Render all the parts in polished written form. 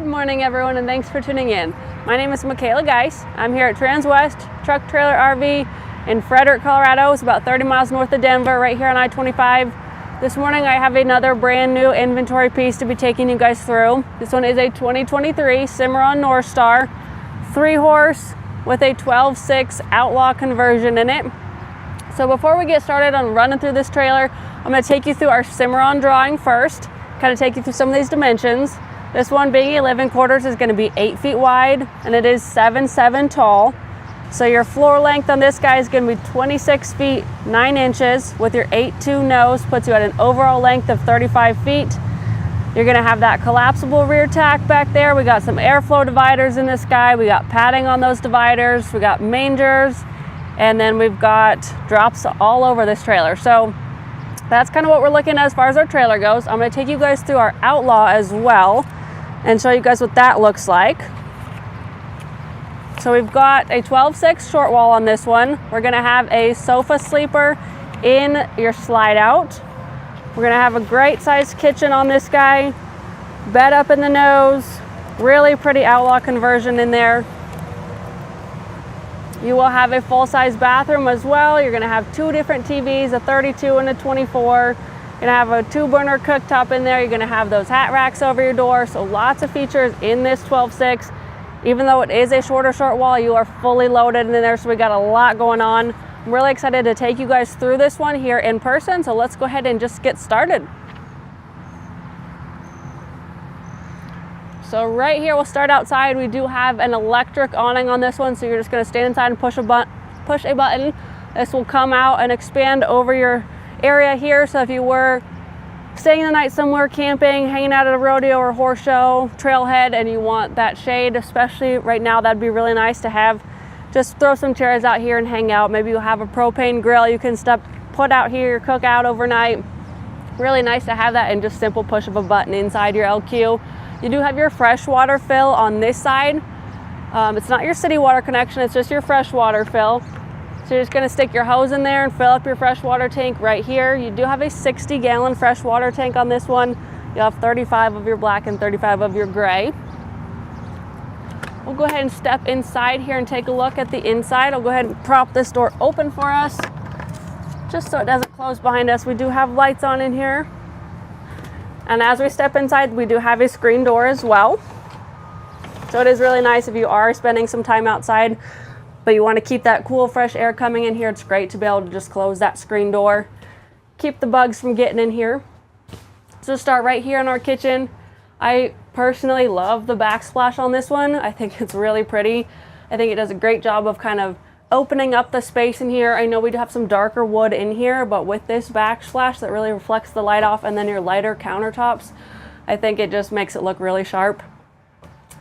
Good morning everyone, and thanks for tuning in. My name is Michaela Geis. I'm here at Transwest Truck Trailer RV in Frederick, Colorado. It's about 30 miles north of Denver, right here on I-25. This morning I have another brand new inventory piece to be taking you guys through. This one is a 2023 Cimarron Norstar, 3-horse with a 12.6 Outlaw conversion in it. So before we get started on running through this trailer, I'm going to take you through our Cimarron drawing first, kind of take you through some of these dimensions. This one being a living quarters is going to be 8 feet wide, and it is 7'7" tall. So your floor length on this guy is going to be 26 feet 9 inches with your 8'2" nose, puts you at an overall length of 35 feet. You're going to have that collapsible rear tack back there. We got some airflow dividers in this guy. We got padding on those dividers. We got mangers, and then we've got drops all over this trailer. So that's kind of what we're looking at as far as our trailer goes. I'm going to take you guys through our Outlaw as well and show you guys what that looks like. So we've got a 12.6 short wall on this one. We're going to have a sofa sleeper in your slide out. We're going to have a great sized kitchen on this guy, bed up in the nose, really pretty Outlaw conversion in there. You will have a full-size bathroom as well. You're going to have 2 different TVs, a 32 and a 24. You're going to have a 2-burner cooktop in there. You're going to have those hat racks over your door. So lots of features in this 12.6. Even though it is a short wall, you are fully loaded in there. So we got a lot going on. I'm really excited to take you guys through this one here in person. So let's go ahead and just get started. So right here, we'll start outside. We do have an electric awning on this one. So you're just going to stand inside and push a button. This will come out and expand over your area here. So if you were staying the night somewhere, camping, hanging out at a rodeo or horse show, trailhead, and you want that shade, especially right now, that'd be really nice to have. Just throw some chairs out here and hang out. Maybe you'll have a propane grill you can put out here, cook out overnight. Really nice to have that, and just simple push of a button inside your LQ. You do have your freshwater fill on this side. It's not your city water connection, it's just your freshwater fill. So you're just going to stick your hose in there and fill up your freshwater tank right here. You do have a 60-gallon freshwater tank on this one. You'll have 35 of your black and 35 of your gray. We'll go ahead and step inside here and take a look at the inside. I'll go ahead and prop this door open for us, just so it doesn't close behind us. We do have lights on in here. And as we step inside, we do have a screen door as well. So it is really nice if you are spending some time outside, but you want to keep that cool, fresh air coming in here. It's great to be able to just close that screen door, keep the bugs from getting in here. So start right here in our kitchen. I personally love the backsplash on this one. I think it's really pretty. I think it does a great job of kind of opening up the space in here. I know we do have some darker wood in here, but with this backsplash that really reflects the light off, and then your lighter countertops, I think it just makes it look really sharp.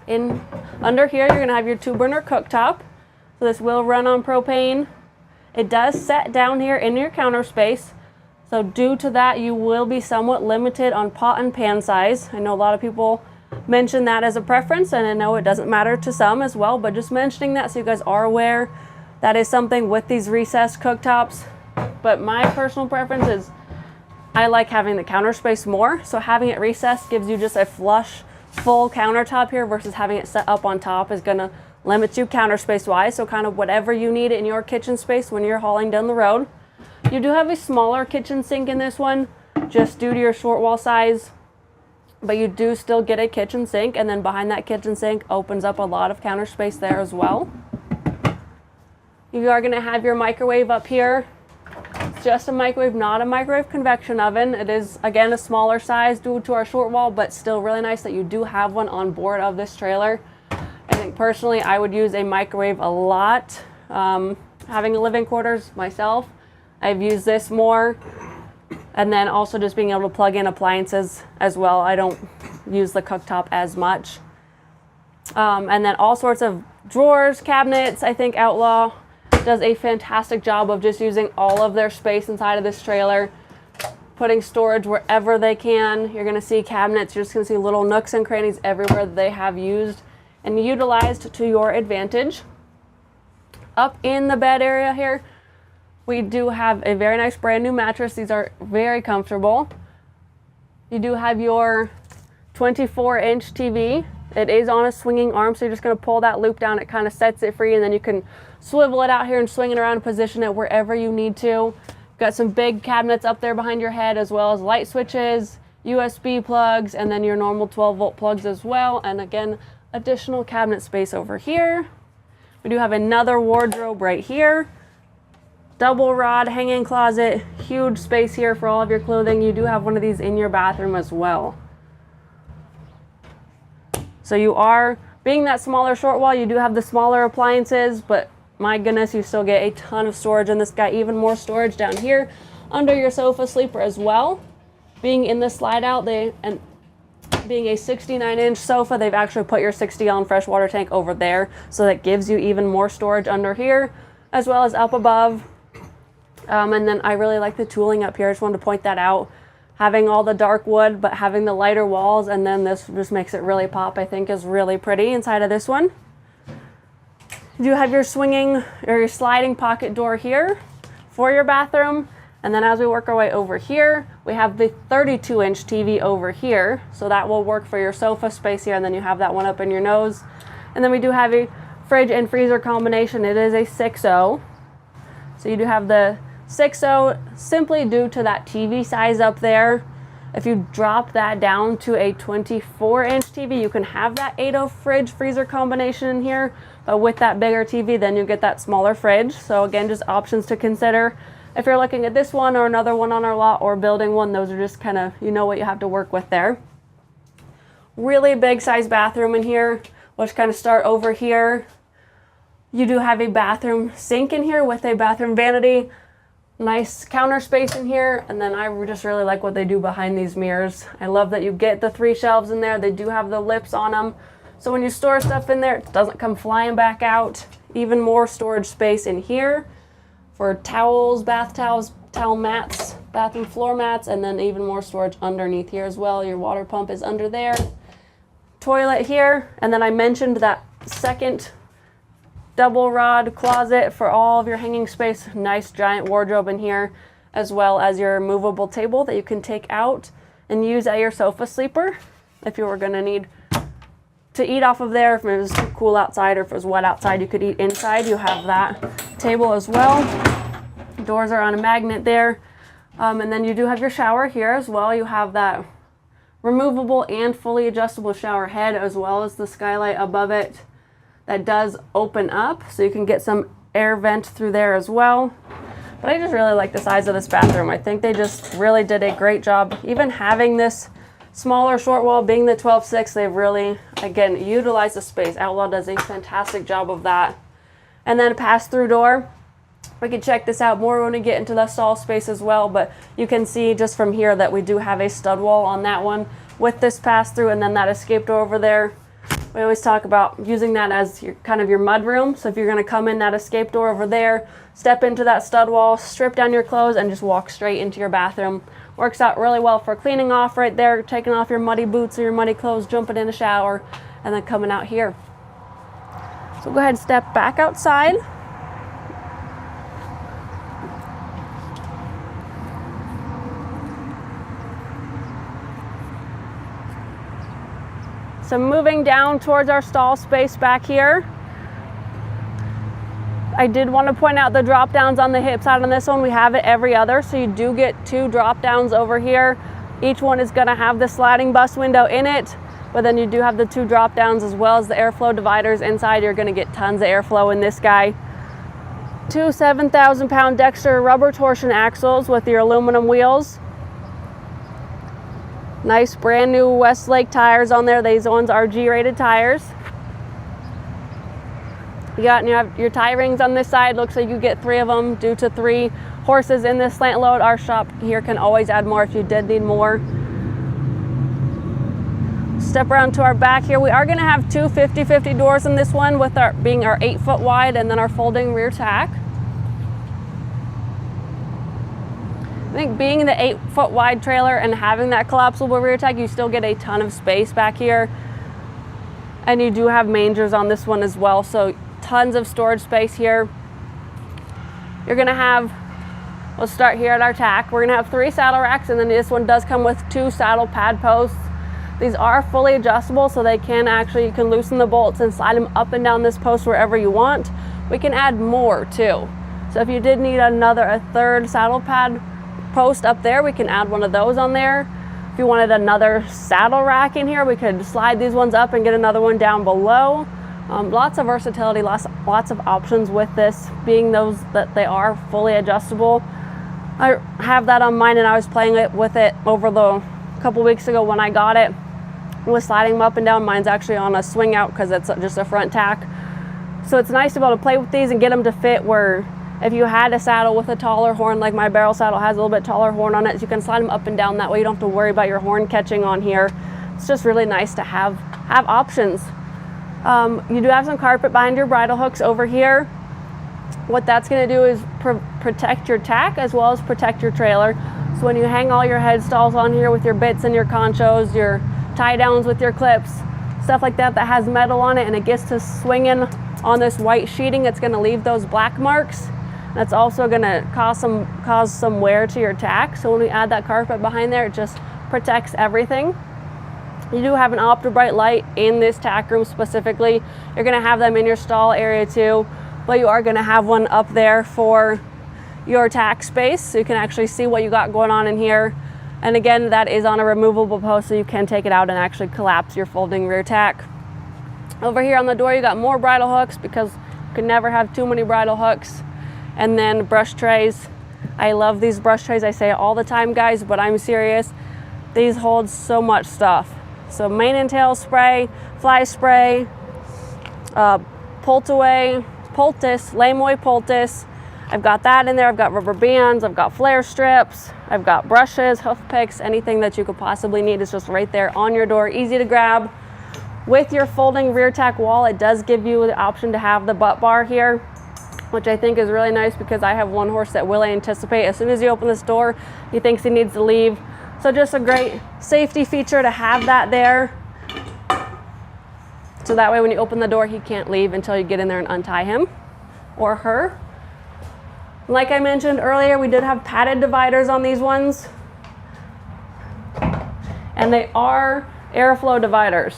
Under here, you're gonna have your 2-burner cooktop. So this will run on propane. It does set down here in your counter space. So due to that, you will be somewhat limited on pot and pan size. I know a lot of people mention that as a preference, and I know it doesn't matter to some as well, but just mentioning that so you guys are aware. That is something with these recessed cooktops. But my personal preference is I like having the counter space more. So having it recessed gives you just a flush, full countertop here versus having it set up on top is gonna limit you counter space wise. So kind of whatever you need in your kitchen space when you're hauling down the road. You do have a smaller kitchen sink in this one, just due to your short wall size, but you do still get a kitchen sink, and then behind that kitchen sink opens up a lot of counter space there as well. You are going to have your microwave up here. It's just a microwave, not a microwave convection oven. It is, again, a smaller size due to our short wall, but still really nice that you do have one on board of this trailer. I think personally I would use a microwave a lot. Having a living quarters myself, I've used this more. And then also just being able to plug in appliances as well. I don't use the cooktop as much. And then all sorts of drawers, cabinets. I think Outlaw does a fantastic job of just using all of their space inside of this trailer, putting storage wherever they can. You're going to see cabinets. You're just going to see little nooks and crannies everywhere that they have used and utilized to your advantage. Up in the bed area here, we do have a very nice brand new mattress. These are very comfortable. You do have your 24-inch TV It is on a swinging arm, so you're just going to pull that loop down. It kind of sets it free, and then you can swivel it out here and swing it around and position it wherever you need to. Got some big cabinets up there behind your head, as well as light switches, USB plugs, and then your normal 12-volt plugs as well. And again, additional cabinet space over here. We do have another wardrobe right here. Double rod hanging closet, huge space here for all of your clothing. You do have one of these in your bathroom as well. So you are, being that smaller short wall, you do have the smaller appliances, but my goodness, you still get a ton of storage in this guy. Even more storage down here under your sofa sleeper as well. Being in the slide out, and being a 69-inch sofa, they've actually put your 60-gallon freshwater tank over there, so that gives you even more storage under here, as well as up above. And then I really like the tooling up here. I just wanted to point that out. Having all the dark wood, but having the lighter walls, and then this just makes it really pop, I think is really pretty inside of this one. You do have your swinging or your sliding pocket door here for your bathroom. And then as we work our way over here, we have the 32-inch TV over here. So that will work for your sofa space here, and then you have that one up in your nose. And then we do have a fridge and freezer combination. It is a 6.0. So you do have the 6.0 simply due to that TV size up there. If you drop that down to a 24-inch TV, you can have that 8.0 fridge freezer combination in here. But with that bigger TV, then you get that smaller fridge. So again, just options to consider. If you're looking at this one or another one on our lot or building one, those are just kind of, you know what you have to work with there. Really big size bathroom in here. We'll just kind of start over here. You do have a bathroom sink in here with a bathroom vanity. Nice counter space in here, and then I just really like what they do behind these mirrors. I love that you get the 3 shelves in there. They do have the lips on them, so when you store stuff in there, it doesn't come flying back out. Even more storage space in here for towels, bath towels, towel mats, bathroom floor mats, and then even more storage underneath here as well. Your water pump is under there. Toilet here, and then I mentioned that second double rod closet for all of your hanging space. Nice giant wardrobe in here, as well as your movable table that you can take out and use at your sofa sleeper if you were going to need to eat off of there. If it was too cool outside or if it was wet outside, you could eat inside. You have that table as well. Doors are on a magnet there. And then you do have your shower here as well. You have that removable and fully adjustable shower head, as well as the skylight above it that does open up, so you can get some air vent through there as well. But I just really like the size of this bathroom. I think they just really did a great job. Even having this smaller short wall, being the 12.6, they've really, again, utilized the space. Outlaw does a fantastic job of that. And then a pass-through door. We can check this out more when we get into the stall space as well, but you can see just from here that we do have a stud wall on that one with this pass-through, and then that escape door over there. We always talk about using that as your kind of your mud room. So if you're going to come in that escape door over there, step into that stud wall, strip down your clothes, and just walk straight into your bathroom. Works out really well for cleaning off right there, taking off your muddy boots or your muddy clothes, jumping in the shower, and then coming out here. So go ahead and step back outside. So moving down towards our stall space back here, I did want to point out the drop downs on the hip side on this one. We have it every other, so you do get 2 drop downs over here. Each one is going to have the sliding bus window in it, but then you do have the 2 drop downs as well as the airflow dividers inside. You're going to get tons of airflow in this guy. 2 7,000-pound Dexter rubber torsion axles with your aluminum wheels. Nice brand new Westlake tires on there. These ones are G-rated tires. You got your tie rings on this side. Looks like you get 3 of them due to 3 horses in this slant load. Our shop here can always add more if you did need more. Step around to our back here. We are going to have 2 50/50 doors in this one, with our being our 8-foot wide and then our folding rear tack. I think being the 8-foot wide trailer and having that collapsible rear tack, you still get a ton of space back here. And you do have mangers on this one as well, so tons of storage space here. You're gonna have, we'll start here at our tack. We're gonna have 3 saddle racks, and then this one does come with 2 saddle pad posts. These are fully adjustable, so they can actually, you can loosen the bolts and slide them up and down this post wherever you want. We can add more too. So if you did need a third saddle pad post up there, we can add one of those on there. If you wanted another saddle rack in here, we could slide these ones up and get another one down below. Lots of versatility, lots of options with this, being those that they are fully adjustable. I have that on mine, and I was playing with it over the couple weeks ago when I got it. I was sliding them up and down. Mine's actually on a swing out because it's just a front tack. So it's nice to be able to play with these and get them to fit where if you had a saddle with a taller horn, like my barrel saddle has a little bit taller horn on it, so you can slide them up and down. That way you don't have to worry about your horn catching on here. It's just really nice to have options. You do have some carpet behind your bridle hooks over here. What that's going to do is protect your tack as well as protect your trailer. So when you hang all your headstalls on here with your bits and your conchos, your tie downs with your clips, stuff like that that has metal on it, and it gets to swinging on this white sheeting, it's going to leave those black marks. That's also going to cause some wear to your tack. So when we add that carpet behind there, it just protects everything. You do have an Optibrite light in this tack room specifically. You're going to have them in your stall area too, but you are going to have one up there for your tack space, so you can actually see what you got going on in here. And again, that is on a removable post, so you can take it out and actually collapse your folding rear tack. Over here on the door, you got more bridle hooks because you can never have too many bridle hooks. And then brush trays. I love these brush trays. I say it all the time, guys, but I'm serious. These hold so much stuff. So mane and tail spray, fly spray, poultice, lame-away poultice. I've got that in there. I've got rubber bands. I've got flare strips. I've got brushes, hoof picks, anything that you could possibly need is just right there on your door. Easy to grab. With your folding rear tack wall, it does give you the option to have the butt bar here, which I think is really nice because I have one horse that will anticipate as soon as you open this door, he thinks he needs to leave. So just a great safety feature to have that there. So that way when you open the door, he can't leave until you get in there and untie him or her. Like I mentioned earlier, we did have padded dividers on these ones. And they are airflow dividers.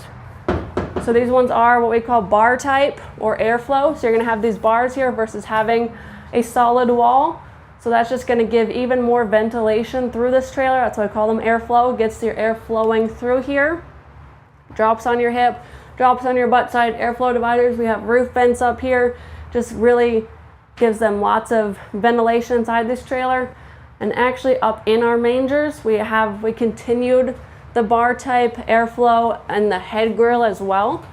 So these ones are what we call bar type or airflow. So you're gonna have these bars here versus having a solid wall. So that's just gonna give even more ventilation through this trailer. That's why I call them airflow. Gets your air flowing through here. Drops on your hip, drops on your butt side. Airflow dividers. We have roof vents up here. Just really gives them lots of ventilation inside this trailer. And actually up in our mangers, we continued the bar type airflow and the head grill as well.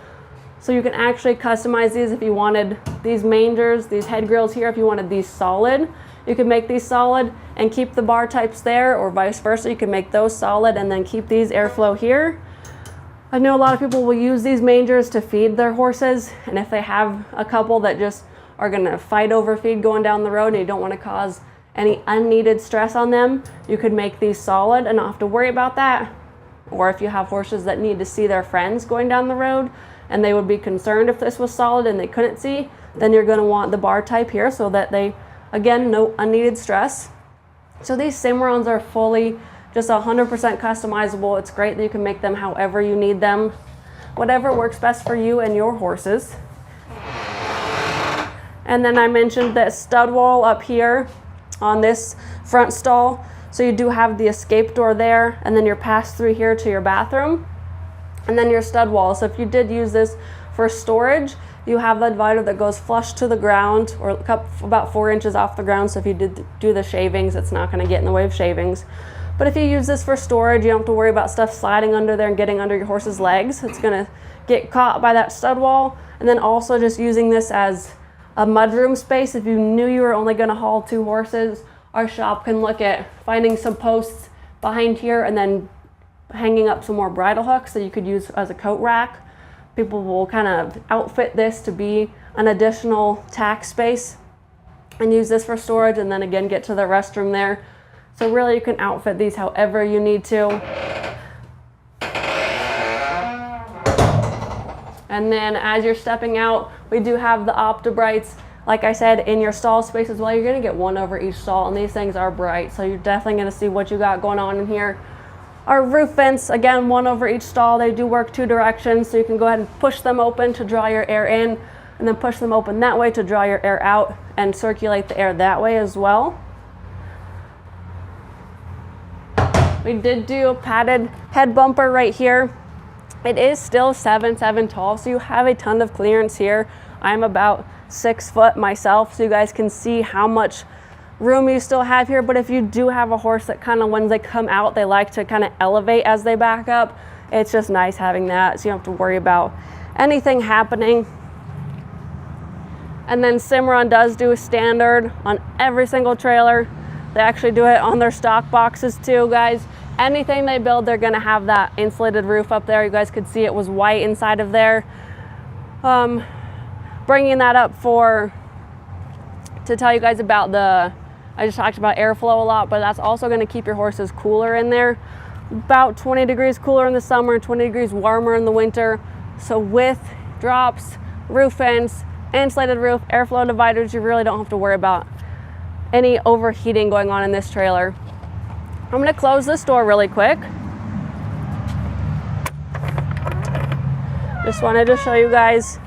So you can actually customize these if you wanted these mangers, these head grills here, if you wanted these solid. You can make these solid and keep the bar types there, or vice versa. You can make those solid and then keep these airflow here. I know a lot of people will use these mangers to feed their horses, and if they have a couple that just are gonna fight over feed going down the road and you don't wanna cause any unneeded stress on them, you could make these solid and not have to worry about that. Or if you have horses that need to see their friends going down the road and they would be concerned if this was solid and they couldn't see, then you're gonna want the bar type here so that they, again, no unneeded stress. So these Cimarrons are fully just 100% customizable. It's great that you can make them however you need them, whatever works best for you and your horses. And then I mentioned that stud wall up here on this front stall. So you do have the escape door there, and then your pass through here to your bathroom, and then your stud wall. So if you did use this for storage, you have the divider that goes flush to the ground, or about 4 inches off the ground. So if you did do the shavings, it's not going to get in the way of shavings. But if you use this for storage, you don't have to worry about stuff sliding under there and getting under your horse's legs. It's going to get caught by that stud wall. And then also just using this as a mudroom space. If you knew you were only going to haul 2 horses, our shop can look at finding some posts behind here and then hanging up some more bridle hooks that you could use as a coat rack. People will kind of outfit this to be an additional tack space and use this for storage, and then again get to the restroom there. So really you can outfit these however you need to. And then as you're stepping out, we do have the Optibrites, like I said, in your stall space as well. You're gonna get one over each stall, and these things are bright, so you're definitely gonna see what you got going on in here. Our roof vents, again, one over each stall. They do work 2 directions, so you can go ahead and push them open to draw your air in, and then push them open that way to draw your air out and circulate the air that way as well. We did do a padded head bumper right here. It is still 7'7" tall, so you have a ton of clearance here. I'm about 6 foot myself, so you guys can see how much room you still have here. But if you do have a horse that kind of, when they come out, they like to kind of elevate as they back up, it's just nice having that, so you don't have to worry about anything happening. And then Cimarron does do a standard on every single trailer. They actually do it on their stock boxes too, guys. Anything they build, they're gonna have that insulated roof up there. You guys could see it was white inside of there. Bringing that up to tell you guys about I just talked about airflow a lot, but that's also gonna keep your horses cooler in there. About 20 degrees cooler in the summer, 20 degrees warmer in the winter. So with drops, roof vents, insulated roof, airflow dividers, you really don't have to worry about any overheating going on in this trailer. I'm gonna close this door really quick. Just wanted to show you guys,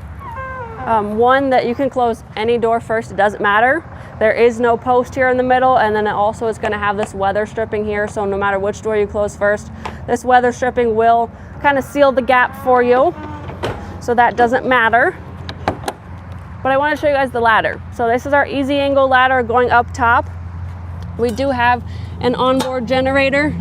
one, that you can close any door first, it doesn't matter. There is no post here in the middle, and then it also is gonna have this weather stripping here, so no matter which door you close first, this weather stripping will kind of seal the gap for you, so that doesn't matter. But I want to show you guys the ladder. So this is our easy angle ladder going up top. We do have an onboard generator.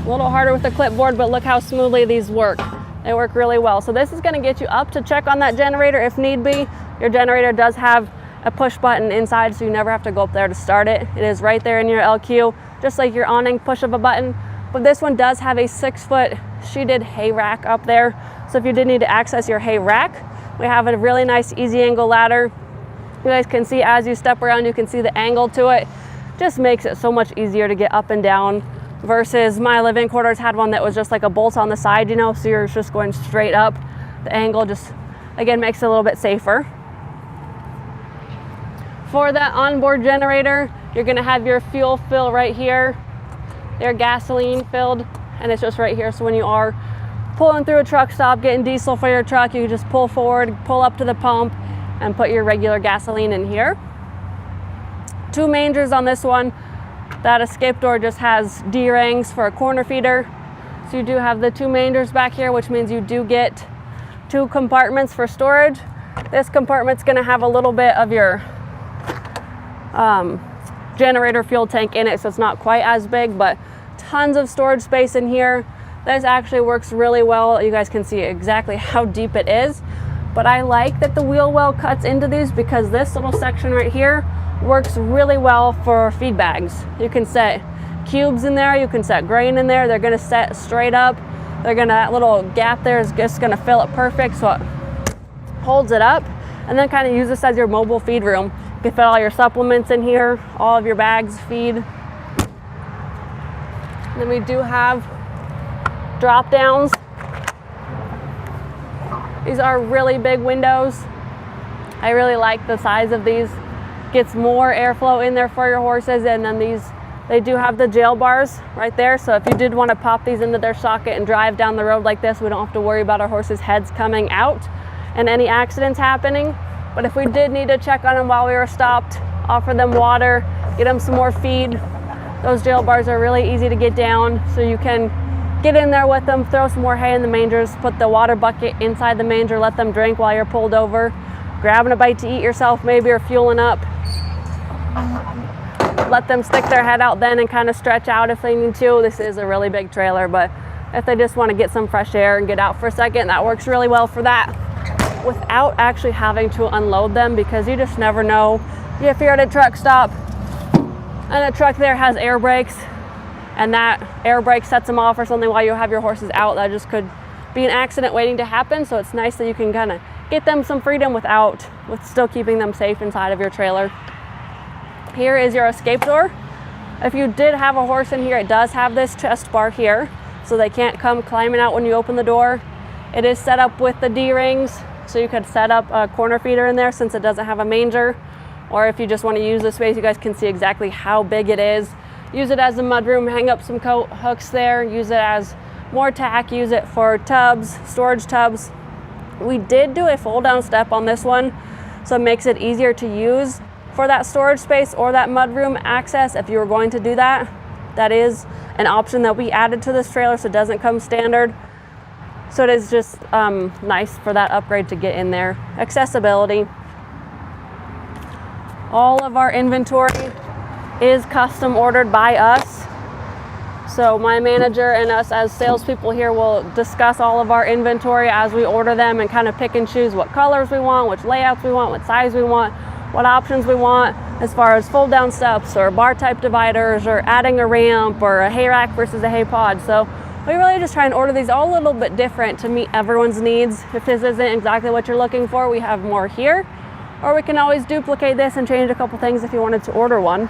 A little harder with the clipboard, but look how smoothly these work. They work really well. So this is going to get you up to check on that generator if need be. Your generator does have a push button inside, so you never have to go up there to start it. It is right there in your LQ, just like your awning push of a button. But this one does have a 6-foot sheeted hay rack up there. So if you did need to access your hay rack, we have a really nice easy angle ladder. You guys can see as you step around, you can see the angle to it. Just makes it so much easier to get up and down versus my living quarters had one that was just like a bolt on the side, you know, so you're just going straight up. The angle just, again, makes it a little bit safer. For that onboard generator, you're gonna have your fuel fill right here. Your gasoline filled, and it's just right here. So when you are pulling through a truck stop, getting diesel for your truck, you can just pull forward, pull up to the pump, and put your regular gasoline in here. 2 mangers on this one. That escape door just has D-rings for a corner feeder. So you do have the 2 mangers back here, which means you do get 2 compartments for storage. This compartment's gonna have a little bit of your generator fuel tank in it, so it's not quite as big, but tons of storage space in here. This actually works really well. You guys can see exactly how deep it is, but I like that the wheel well cuts into these because this little section right here works really well for feed bags. You can set cubes in there, you can set grain in there. They're gonna set straight up. That little gap there is just gonna fill it perfect, so it holds it up, and then kind of use this as your mobile feed room. You can fit all your supplements in here, all of your bags, feed. And then we do have drop downs. These are really big windows. I really like the size of these. Gets more airflow in there for your horses. And then they do have the jail bars right there. So if you did want to pop these into their socket and drive down the road like this, we don't have to worry about our horses' heads coming out and any accidents happening. But if we did need to check on them while we were stopped, offer them water, get them some more feed, those jail bars are really easy to get down. So you can get in there with them, throw some more hay in the mangers, put the water bucket inside the manger, let them drink while you're pulled over, grabbing a bite to eat yourself maybe, or fueling up. Let them stick their head out then and kind of stretch out if they need to. This is a really big trailer, but if they just want to get some fresh air and get out for a second, that works really well for that, without actually having to unload them, because you just never know. If you're at a truck stop and a truck there has air brakes and that air brake sets them off or something while you have your horses out, that just could be an accident waiting to happen. So it's nice that you can kind of get them some freedom with still keeping them safe inside of your trailer. Here is your escape door. If you did have a horse in here, it does have this chest bar here, so they can't come climbing out when you open the door. It is set up with the D-rings, so you could set up a corner feeder in there since it doesn't have a manger. Or if you just want to use the space, you guys can see exactly how big it is. use it as a mudroom, hang up some coat hooks there, use it as more tack, use it for tubs, storage tubs. We did do a fold down step on this one, so it makes it easier to use for that storage space or that mudroom access if you were going to do that. That is an option that we added to this trailer, so it doesn't come standard. So it is just nice for that upgrade to get in there. Accessibility. All of our inventory is custom ordered by us. So my manager and us as salespeople here will discuss all of our inventory as we order them and kind of pick and choose what colors we want, which layouts we want, what size we want, what options we want as far as fold down steps or bar type dividers or adding a ramp or a hay rack versus a hay pod. So we really just try and order these all a little bit different to meet everyone's needs. If this isn't exactly what you're looking for, we have more here, or we can always duplicate this and change a couple things if you wanted to order one.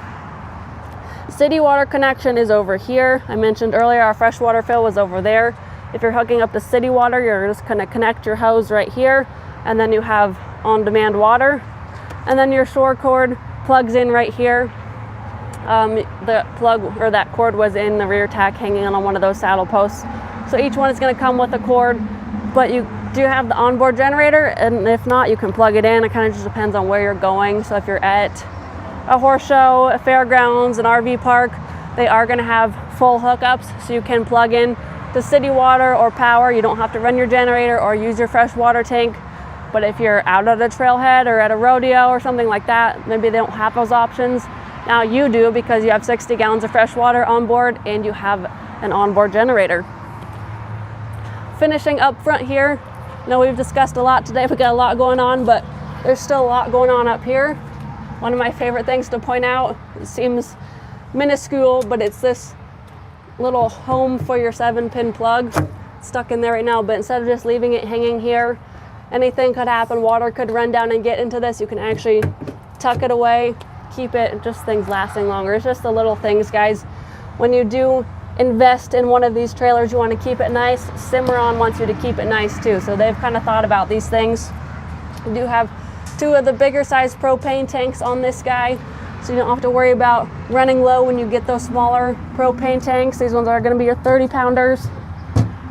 City water connection is over here. I mentioned earlier our freshwater fill was over there. If you're hooking up to city water, you're just going to connect your hose right here, and then you have on-demand water. And then your shore cord plugs in right here. The plug or that cord was in the rear tack hanging on one of those saddle posts. So each one is going to come with a cord, but you do have the onboard generator, and if not, you can plug it in. It kind of just depends on where you're going. So if you're at a horse show, a fairgrounds, an RV park, they are going to have full hookups, so you can plug in the city water or power. You don't have to run your generator or use your fresh water tank. But if you're out at a trailhead or at a rodeo or something like that, maybe they don't have those options. Now you do, because you have 60 gallons of fresh water on board and you have an onboard generator. Finishing up front here, I know we've discussed a lot today, we got a lot going on, but there's still a lot going on up here. One of my favorite things to point out, it seems minuscule, but it's this little home for your 7-pin plug. It's stuck in there right now, but instead of just leaving it hanging here, anything could happen. Water could run down and get into this. You can actually tuck it away, keep it, just things lasting longer. It's just the little things, guys. When you do invest in one of these trailers, you want to keep it nice. Cimarron wants you to keep it nice too. So they've kind of thought about these things. We do have 2 of the bigger size propane tanks on this guy, so you don't have to worry about running low when you get those smaller propane tanks. These ones are going to be your 30-pounders.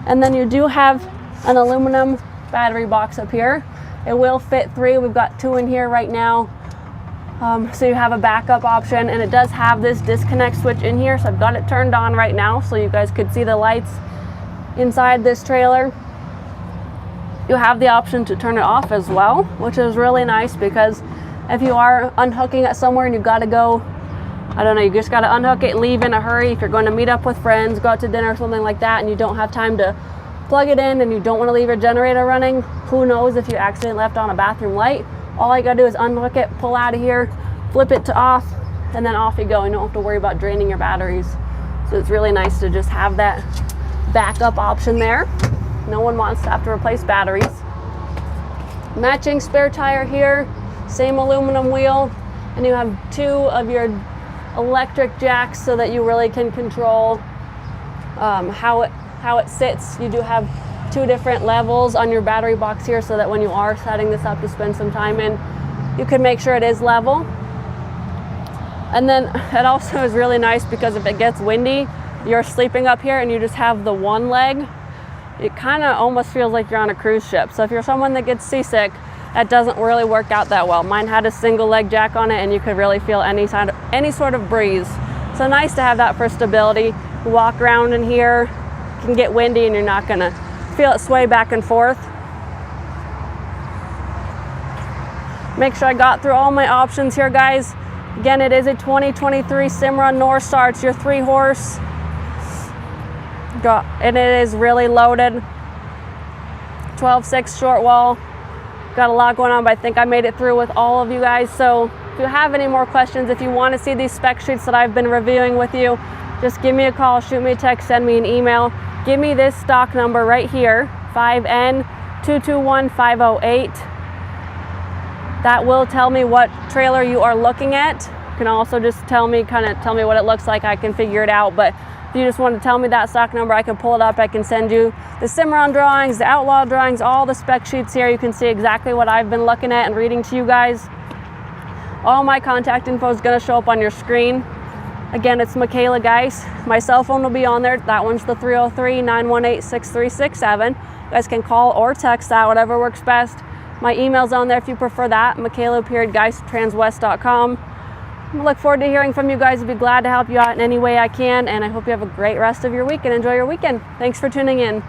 And then you do have an aluminum battery box up here. It will fit 3. We've got 2 in here right now. So you have a backup option, and it does have this disconnect switch in here. So I've got it turned on right now so you guys could see the lights inside this trailer. You have the option to turn it off as well, which is really nice, because if you are unhooking it somewhere and you've got to go, I don't know, you just got to unhook it and leave in a hurry. If you're going to meet up with friends, go out to dinner or something like that, and you don't have time to plug it in and you don't want to leave your generator running, who knows if you accidentally left on a bathroom light, all I got to do is unhook it, pull out of here, flip it to off, and then off you go. You don't have to worry about draining your batteries. So it's really nice to just have that backup option there. No one wants to have to replace batteries. Matching spare tire here, same aluminum wheel, and you have 2 of your electric jacks so that you really can control how it sits. You do have 2 different levels on your battery box here, so that when you are setting this up to spend some time in, you can make sure it is level. And then it also is really nice because if it gets windy, you're sleeping up here and you just have the one leg. It kind of almost feels like you're on a cruise ship. So if you're someone that gets seasick, that doesn't really work out that well. Mine had a single leg jack on it, and you could really feel any sort of breeze. So nice to have that for stability. You walk around in here, it can get windy and you're not gonna feel it sway back and forth. Make sure I got through all my options here, guys. Again, it is a 2023 Cimarron Norstar. It's your 3-horse. And it is really loaded. 12.6 short wall. Got a lot going on, but I think I made it through with all of you guys. So if you have any more questions, if you want to see these spec sheets that I've been reviewing with you, just give me a call, shoot me a text, send me an email. Give me this stock number right here, 5N221508. That will tell me what trailer you are looking at. You can also just tell me what it looks like. I can figure it out. But if you just want to tell me that stock number, I can pull it up. I can send you the Cimarron drawings, the Outlaw drawings, all the spec sheets here. You can see exactly what I've been looking at and reading to you guys. All my contact info is going to show up on your screen. Again, it's Michaela, guys. My cell phone will be on there. That one's the 303-918-6367. You guys can call or text that, whatever works best. My email's on there if you prefer that, Michaela.guys@transwest.com. I look forward to hearing from you guys. I'd be glad to help you out in any way I can, and I hope you have a great rest of your week and enjoy your weekend. Thanks for tuning in.